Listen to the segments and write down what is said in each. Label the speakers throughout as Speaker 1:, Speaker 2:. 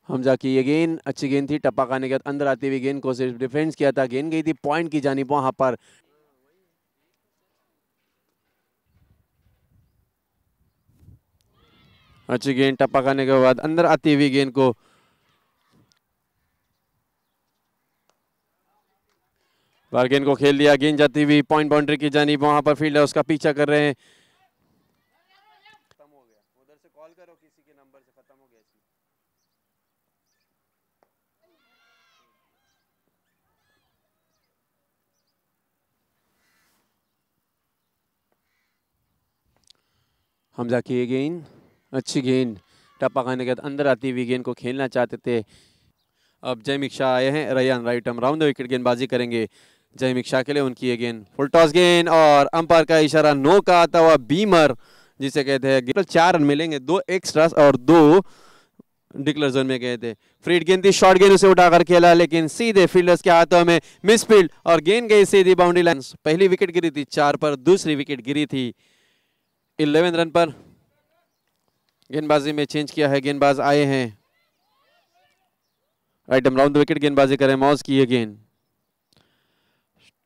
Speaker 1: हमजा की ये गेंद अच्छी गेंद थी, टप्पा खाने के बाद अंदर आती हुई गेंद को सिर्फ डिफेंस किया था, गेंद गई थी पॉइंट की जानिब वहां पर। अच्छी गेंद टप्पा खाने के बाद अंदर आती हुई गेंद को बार गेंद को खेल दिया, गेंद जाती हुई पॉइंट बाउंड्री की जानिब वहां पर फील्डर उसका पीछा कर रहे हैं। खत्म हो गया, उधर से कॉल करो किसी के नंबर से, खत्म हो गया। हमजा की ये गेंद अच्छी गेंद टप्पा खाने के बाद अंदर आती हुई गेंद को खेलना चाहते थे। अब जयमिक शाह आए हैं, Rayyan right arm round the wicket गेंदबाजी करेंगे जयमिक शाह के लिए। उनकी ये गेंद फुल टॉस गेंद और अंपायर का इशारा नो का आता हुआ बीमर जिसे कहते हैं। 4 रन मिलेंगे, 2 एक्स्ट्रास और 2 डिक्लेयर जोन में गए थे। फ्रीड गेंद थी, शॉर्ट गेंद उसे उठाकर खेला लेकिन सीधे फील्डर्स के हाथों में मिसफील्ड और गेंद गई सीधी बाउंड्री लाइन। पहली विकेट गिरी थी 4 पर, दूसरी विकेट गिरी थी 11 रन पर। गेंदबाजी में चेंज किया है, गेंदबाज आए हैं right arm round the wicket गेंदबाजी करें। मौज की ये गेंद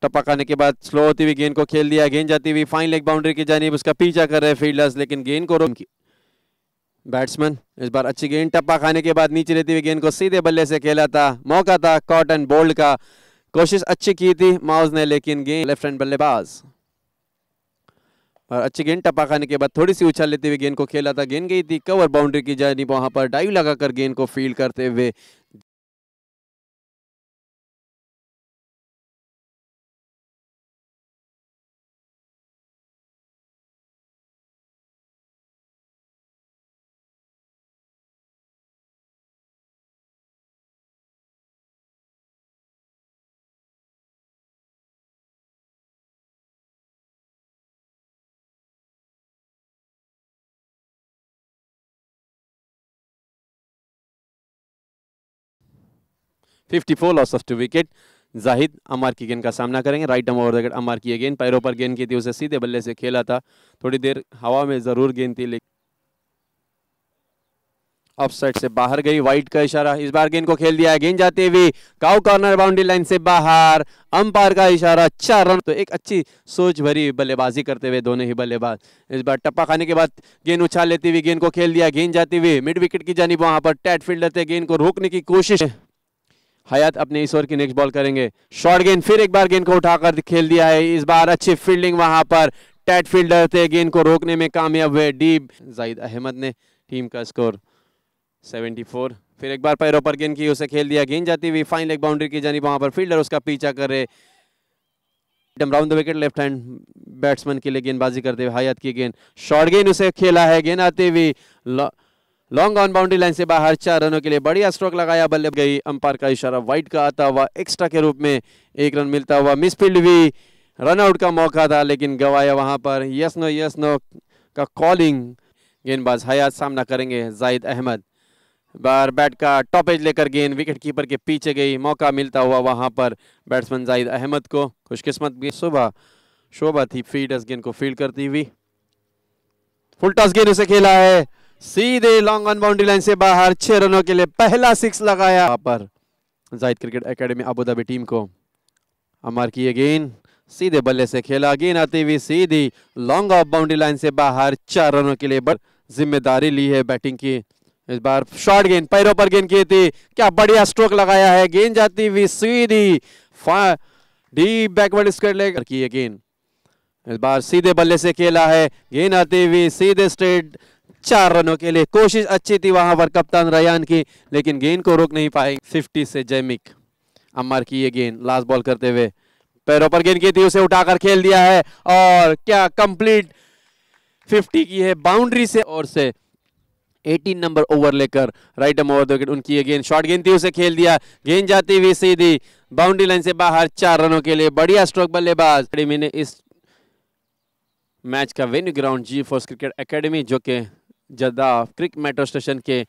Speaker 1: टप्पा खाने के बाद स्लो होती हुई गेंद को खेल दिया, गेंद जाती हुई फाइन लेग बाउंड्री की जानिब उसका पीछा कर रहे फील्डर्स लेकिन गेंद को रोक बैट्समैन। इस बार अच्छी गेंद टप्पा खाने के बाद नीचे रहती हुई गेंद को सीधे बल्ले से खेला था, मौका था कॉट एंड बोल्ड का, कोशिश अच्छी की थी माउस ने लेकिन गेंद लेफ्ट हैंड बल्लेबाज। और अच्छी गेंद टप्पा खाने के बाद थोड़ी सी उछाल लेते हुए गेंद को खेला था, गेंद गई थी कवर बाउंड्री की जानिब वहां पर डाइव लगाकर गेंद को फील्ड करते हुए। Fifty 54 loss of 2 wicket. Zahid Amar की गेंद का सामना करेंगे, right arm over the wicket. Amar की ये गेंद पैरों पर गेंद की थी, उसे सीधे बल्ले से खेला था, थोड़ी देर हवा में जरूर गेंद थी लेकिन ऑफ साइड से बाहर गई, वाइड का इशारा। इस बार गेंद को खेल दिया है, गेंद जाती हुई काउ कॉर्नर बाउंड्री लाइन से बाहर, अंपायर का इशारा 4 रन। तो एक अच्छी सोच भरी बल्लेबाजी करते हुए दोनों ही बल्लेबाज। इस बार टप्पा खाने के बाद गेंद उछाल लेती हुई गेंद को खेल दिया, गेंद जाती हुई मिड विकेट की जानिब वहां पर टैट फील्डर थे, गेंद को रोकने की कोशिश। हयात अपने इस ओवर की नेक्स्ट बॉल करेंगे, शॉर्ट गेंद, फिर एक बार गेंद को उठाकर खेल दिया है। इस बार अच्छी फील्डिंग वहां पर टैट फील्डर थे, गेंद को रोकने में कामयाब हुए डीप जाहिद अहमद ने। टीम का स्कोर 74। फिर एक बार पैरों पर गेंद की, उसे खेल दिया, गेंद जाती हुई फाइन लेग बाउंड्री की जानिब वहां पर फील्डर उसका पीछा कर रहे। Round the wicket left hand batsman के लिए गेंदबाजी करते हुए हयात की गेंद, शॉर्ट गेंद उसे खेला है, गेंद आती हुई लॉन्ग ऑन बाउंड्री लाइन से बाहर, 4 रनों के लिए बढ़िया स्ट्रोक लगाया, बल्ले गई, अंपायर का इशारा वाइड का आता हुआ, एक्स्ट्रा के रूप में 1 रन मिलता हुआ। मिसफील्ड भी, रन आउट का मौका था लेकिन गवाया वहां पर। यस नो का कॉलिंग। गेंदबाज हयात सामना करेंगे जाहिद अहमद। बार बैट का टॉप एज लेकर गेंद विकेट कीपर के पीछे गई, मौका मिलता हुआ वहां पर बैट्समैन जाहिद अहमद को। खुशकिस्मत भी शोभा थी फील्डर्स गेंद को फील्ड करती हुई। फुल टॉस गेंद उसे खेला है, सीधे लॉन्ग ऑन बाउंड्री लाइन से बाहर, 6 रनों के लिए पहला 6 लगाया पर Zahid cricket academy Abu Dhabi team को। अमर की ये गेंद सीधे बल्ले से खेला, गेंद आती हुई सीधी लॉन्ग ऑफ बाउंड्री लाइन से बाहर, 4 रनों के लिए जिम्मेदारी ली है बैटिंग की। इस बार शॉर्ट गेंद, पैरों पर गेंद की थी, क्या बढ़िया स्ट्रोक लगाया है, गेंद जाती हुई सीधी डीप बैकवर्ड स्क्वायर लेग की ये गेंद। इस बार सीधे बल्ले से खेला है, गेंद आती हुई सीधे स्ट्रेट, 4 रनों के लिए। कोशिश अच्छी थी वहां पर कप्तान रयान की लेकिन गेंद को रोक नहीं पाए। 50 से जयमिक अम्मार की ये गेंद लास्ट बॉल करते हुए पैरों पर गेंद की थी, उसे उठाकर खेल दिया है और क्या कंप्लीट 50 की है बाउंड्री से और से 18 नंबर ओवर लेकर right arm over the wicket. उनकी ये गेंद शॉर्ट गेंद थी, उसे खेल दिया, गेंद जाती हुई सीधी बाउंड्री लाइन से बाहर, 4 रनों के लिए। बढ़िया स्ट्रोक बल्लेबाज ने इस मैच का वेन्यू ग्राउंड जी फोर्स क्रिकेट एकेडमी जो कि जद्दा क्रिक मेट्रो स्टेशन के।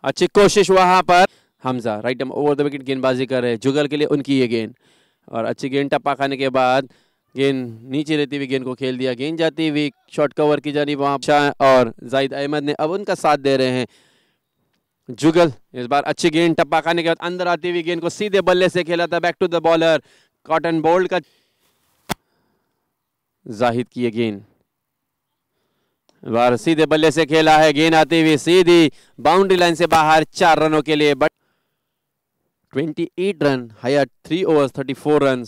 Speaker 1: अच्छी कोशिश वहां पर Hamza right arm over the wicket गेंदबाजी कर रहे जुगल के लिए। उनकी ये गेंद और अच्छी गेंद टप्पा खाने के बाद गेंद नीचे रहती हुई गेंद को खेल दिया, गेंद जाती हुई शॉर्ट कवर की जानिब वहां और जाहिद अहमद ने अब उनका साथ दे रहे हैं जुगल इस बार अच्छी गेंद टप्पा खाने के बाद अंदर आती हुई गेंद को सीधे बल्ले से खेला था, back to the bowler caught and bowled का, जाहिद की ये गेंद बार सीधे बल्ले से खेला है, गेंद आती हुई सीधी बाउंड्री लाइन से बाहर 4 रनों के लिए। बट 28 रन, हयात 3 ओवर्स 34 रन,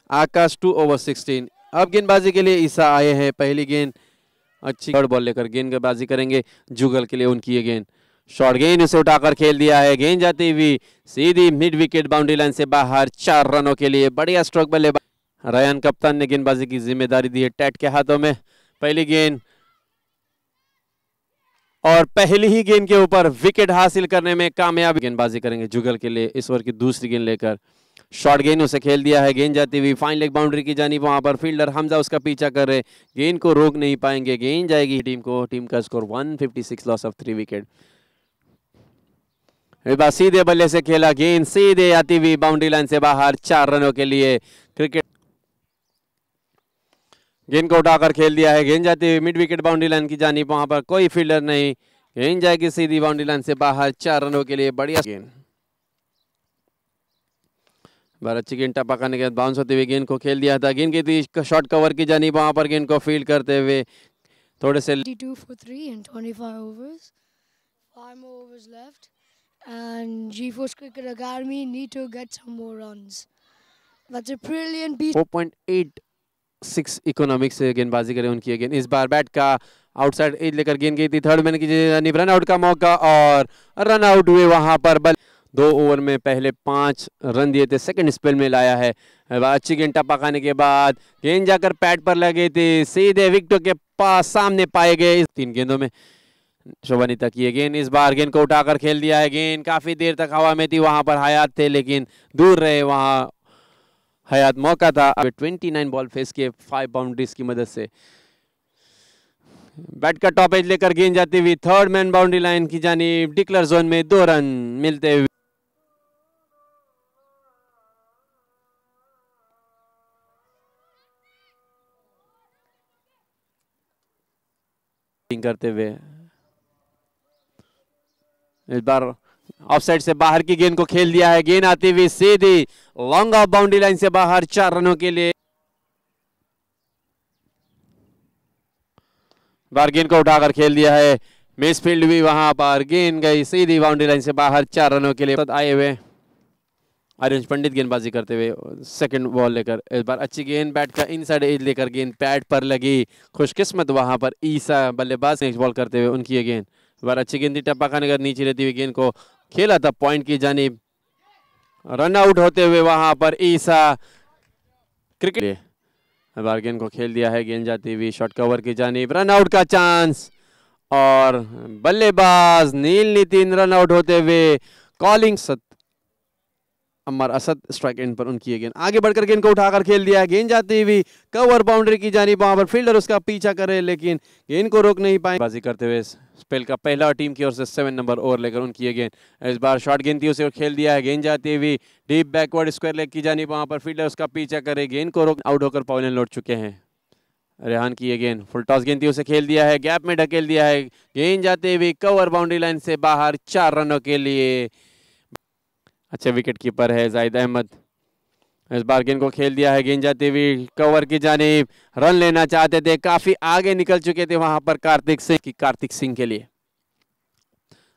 Speaker 1: आकाश 2 ओवर 16। अब गेंदबाजी के लिए ईसा आए हैं, पहली गेंद अच्छी थर्ड बॉल लेकर गेंदबाजी करेंगे जुगल के लिए। उनकी ये गेंद शॉर्ट गेंद उसे उठाकर खेल दिया है, गेंद जाती हुई सीधी मिड विकेट बाउंड्री लाइन से बाहर 4 रनों के लिए। बढ़िया स्ट्रोक बल्लेबाज रयान कप्तान ने गेंदबाजी की जिम्मेदारी दी है टैट के हाथों में। पहली गेंद और पहली ही गेंद के ऊपर विकेट हासिल करने में कामयाब। गेंदबाजी करेंगे जुगल के लिए इस ओवर की दूसरी गेंद लेकर, शॉर्ट गेंद उसे खेल दिया है, गेंद जाती हुई फाइन लेग बाउंड्री की जानी, वहां पर फील्डर हमजा उसका पीछा कर रहे, गेंद को रोक नहीं पाएंगे, गेंद जाएगी टीम को। टीम का स्कोर 156, लॉस ऑफ 3 विकेट। सीधे बल्ले से खेला, गेंद सीधे आती हुई बाउंड्री लाइन से बाहर 4 रनों के लिए। क्रिकेट गेंद को उठाकर खेल दिया है, गेंद जाती हुई मिड विकेट बाउंड्री लाइन की जानी, वहां पर कोई फील्डर नहीं, गेंद जाएगी सीधी बाउंड्री लाइन से बाहर 4 रनों के लिए। बढ़िया गेंद बार अच्छी गेंद टप्पा करने के बाद बाउंस होते हुए गेंद को खेल दिया था, गेंद की शॉर्ट कवर की जानी, वहां पर गेंद को फील्ड करते हुए थोड़े से
Speaker 2: 22 for 3 in 25 overs. 5 more overs left, and GeForce Cricket Academy need to get some more runs. That's a brilliant piece.
Speaker 1: 4.86 economic से गेंदबाजी करे उनकी गेंद। इस बार बैट का आउटसाइड एज लेकर गेंद गई थी, थर्ड मैन की रन आउट का मौका और रन आउट हुए वहां पर। बल 2 ओवर में पहले 5 रन दिए थे, सेकंड स्पेल में लाया है। अच्छी गेंद टप्पा खाने के बाद गेंद जाकर पैड पर लगी थी, सीधे विकेटों के पास सामने पाए गए। 3 गेंदों में शोभानीता की गेंद, इस बार गेंद को उठाकर खेल दिया है, गेंद काफी देर तक हवा में थी, वहां पर हयात थे लेकिन दूर रहे, वहां हयात मौका था। 29 बॉल फेस किए 5 बाउंड्रीज की मदद से। बैट का टॉप एज लेकर गेंद जाती हुई थर्ड मैन बाउंड्री लाइन की जानिब, डिक्लेयर जोन में 2 रन मिलते हुए करते हुए इस बार ऑफसाइड से बाहर की गेंद को खेल दिया है, गेंद आती हुई सीधी लॉन्ग ऑफ बाउंड्री लाइन से बाहर 4 रनों के लिए। बार गेंद को उठाकर खेल दिया है, मिस फील्ड भी वहां पर, गेंद गई सीधी बाउंड्री लाइन से बाहर 4 रनों के लिए। आए हुए आर्यन पंडित गेंदबाजी करते हुए सेकंड बॉल लेकर, इस बार अच्छी गेंद बैट का इनसाइड एज लेकर गेंद पैड पर लगी, खुशकिस्मत वहां पर ईसा बल्लेबाज नेक्स्ट बॉल करते हुए उनकी ये गेंद। इस बार अच्छी गेंद टप्पा खाने का नीचे रहती हुई गेंद को खेला था पॉइंट की जानिब, रन आउट होते हुए वहां पर ईसा। क्रिकेट बार गेंद को खेल दिया है, गेंद जाती हुई शॉर्ट कवर की जानिब, रन आउट का चांस और बल्लेबाज नील नितिन रन आउट होते हुए। Calling Amar Asad strike and पर उनकी गेंद, आगे बढ़कर गेंद को उठाकर खेल दिया है, गेंद जाती हुई कवर बाउंड्री की जानिब, वहां पर फील्डर उसका पीछा करे लेकिन गेंद को रोक नहीं पाए। बाजी करते हुए स्पेल का पहला टीम की ओर से 7 नंबर ओवर लेकर उनकी गेंद, इस बार शॉर्ट गेंद थी उसे खेल दिया है, गेंद जाती हुई डीप बैकवर्ड स्क्वायर लेग की जानिब, वहां पर फील्डर उसका पीछा करे, गेंद को रोक आउट होकर पवेलियन लौट चुके हैं। रेहान की ये गेंद फुल टॉस गेंद थी उसे खेल दिया है, गैप में ढकेल दिया है, गेंद जाते हुए कवर बाउंड्री लाइन से बाहर 4 रनों के लिए। अच्छे विकेट कीपर है जाहिद अहमद, इस बार गेंद को खेल दिया है, गेंद जाती हुई कवर की जानिब, रन लेना चाहते थे, काफी आगे निकल चुके थे वहां पर कार्तिक सिंह के लिए।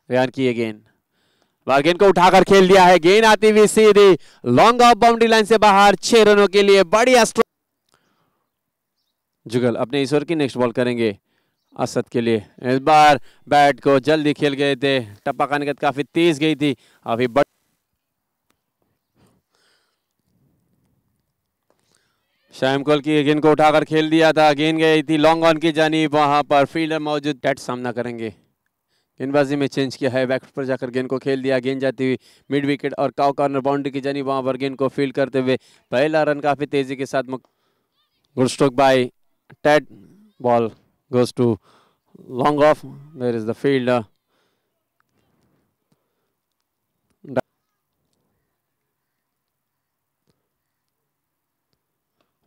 Speaker 1: रेहान की ये गेंद, बार गेंद को उठाकर खेल दिया है, गेंद आती हुई सीधी लॉन्ग ऑफ बाउंड्री लाइन से बाहर 6 रनों के लिए। बढ़िया स्ट्रोक। जुगल अपने इस ओवर की नेक्स्ट बॉल करेंगे असद के लिए, इस बार बैट को जल्दी खेल गए थे, टप्पा खाने के काफी तेज गई थी, अभी शायम कोल की गेंद को उठाकर खेल दिया था, गेंद गई थी लॉन्ग ऑन की जानिब, वहां पर फील्डर मौजूद, टैट सामना करेंगे। गेंदबाजी में चेंज किया है, बैक पर जाकर गेंद को खेल दिया, गेंद जाती हुई मिड विकेट और काउ कॉर्नर बाउंड्री की जानिब, वहां पर गेंद को फील्ड करते हुए पहला रन काफी तेजी के साथ। Good stroke by Tait, ball goes to long off, there is the fielder.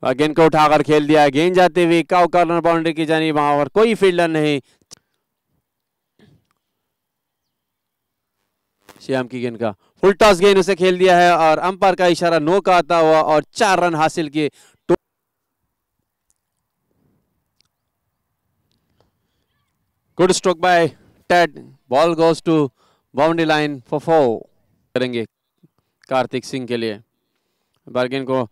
Speaker 1: गेंद को उठाकर खेल दिया, गेंद जाते हुए काउ कॉर्नर बाउंड्री की जानी, वहां पर कोई फील्डर नहीं। श्याम की गेंद का फुल टॉस गेंद उसे खेल दिया है और अंपायर का इशारा नो का आता हुआ और 4 रन हासिल किए। Good stroke by Ted, ball goes to boundary line for 4 करेंगे कार्तिक सिंह के लिए। बार्गेन को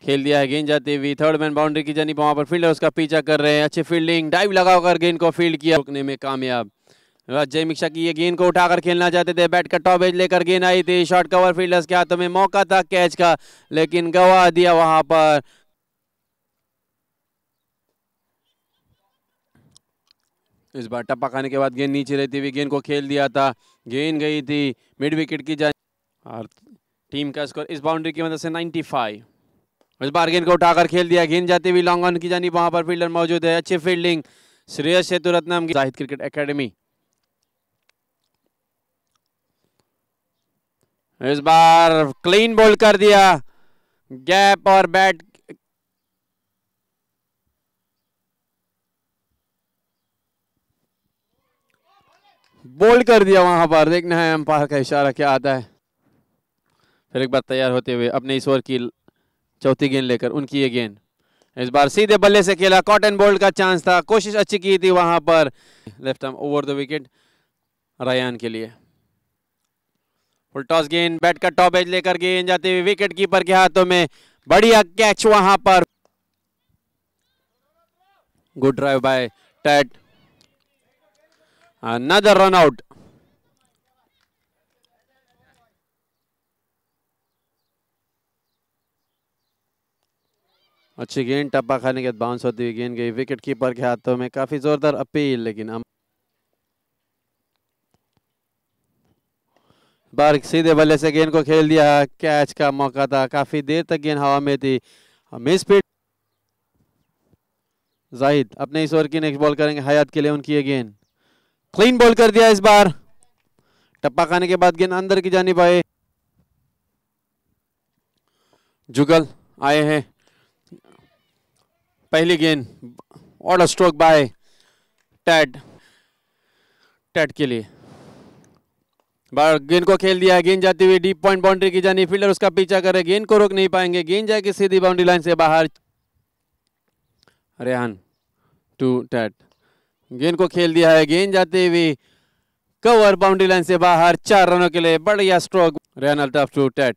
Speaker 1: खेल दिया है, गेंद जाती हुई थर्ड मैन बाउंड्री की जानिब, वहां पर फील्डर उसका पीछा कर रहे हैं। अच्छी फील्डिंग, डाइव लगाकर गेंद को फील्ड किया, रोकने में कामयाब। जय मिक्सा की ये गेंद को उठाकर खेलना चाहते थे, बैट का टॉप एज लेकर गेंद आई थी, शॉर्ट कवर फील्डर्स के हाथों में, मौका था कैच का लेकिन गवा दिया वहां पर। इस बार टप्पा खाने के बाद गेंद नीचे रहती हुई गेंद को खेल दिया था, गेंद गई थी मिड विकेट की जानिब और टीम का स्कोर इस बाउंड्री की मदद से 95। इस बार गेंद को उठाकर खेल दिया, गेंद जाती हुई लॉन्ग ऑन की जानिब, वहां पर फील्डर मौजूद है। अच्छी fielding Shreyas Sethurathnam, Zahid cricket academy. इस बार क्लीन बोल्ड कर दिया, गैप और बैट बोल्ड कर दिया वहां पर। देखना है अंपायर का इशारा क्या आता है। फिर एक बार तैयार होते हुए अपने इस ओवर की चौथी गेंद लेकर उनकी ये गेंद, इस बार सीधे बल्ले से खेला, कॉटन बोल्ड का चांस था, कोशिश अच्छी की थी वहां पर। Left arm over the wicket Ryan के लिए। फुल टॉस गेंद, बैट का टॉप एज लेकर गेंद जाते हुए विकेट कीपर के हाथों में, बढ़िया कैच वहां पर। Good drive bye Ted, another run out. अच्छी गेंद, टप्पा खाने के बाद बाउंस होती हुई गेंद गई विकेट कीपर के हाथों में, काफी जोरदार अपील लेकिन बार सीधे बल्ले से गेंद को खेल दिया, कैच का मौका था, काफी देर तक गेंद हवा में थी, मिस स्पीड। जाहिद अपने इस ओवर की नेक्स्ट बॉल करेंगे हयात के लिए, उनकी ये गेंद क्लीन बॉल कर दिया। इस बार टप्पा खाने के बाद गेंद अंदर की जानिब आए, जुगल आए हैं। पहली गेंद, order stroke by Ted, Ted के लिए। बार गेंद को खेल दिया, गेंद जाती हुई डीप पॉइंट बाउंड्री की जानी, फील्डर उसका पीछा करे, गेंद को रोक नहीं पाएंगे, गेंद जाएगी सीधी बाउंड्री लाइन से बाहर। रेहान टू टेड, गेंद को खेल दिया है, गेंद जाती हुई कवर बाउंड्री लाइन से बाहर, 4 रनों के लिए बढ़िया stroke. Rehan Altaf to Ted,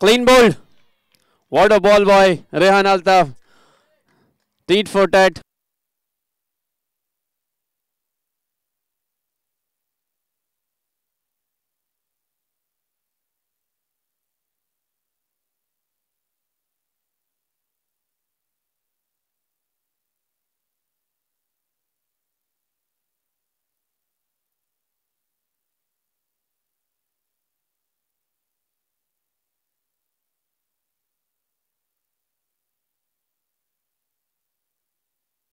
Speaker 1: clean bowled, what a ball boy Rehan Altaf, tit for Ted.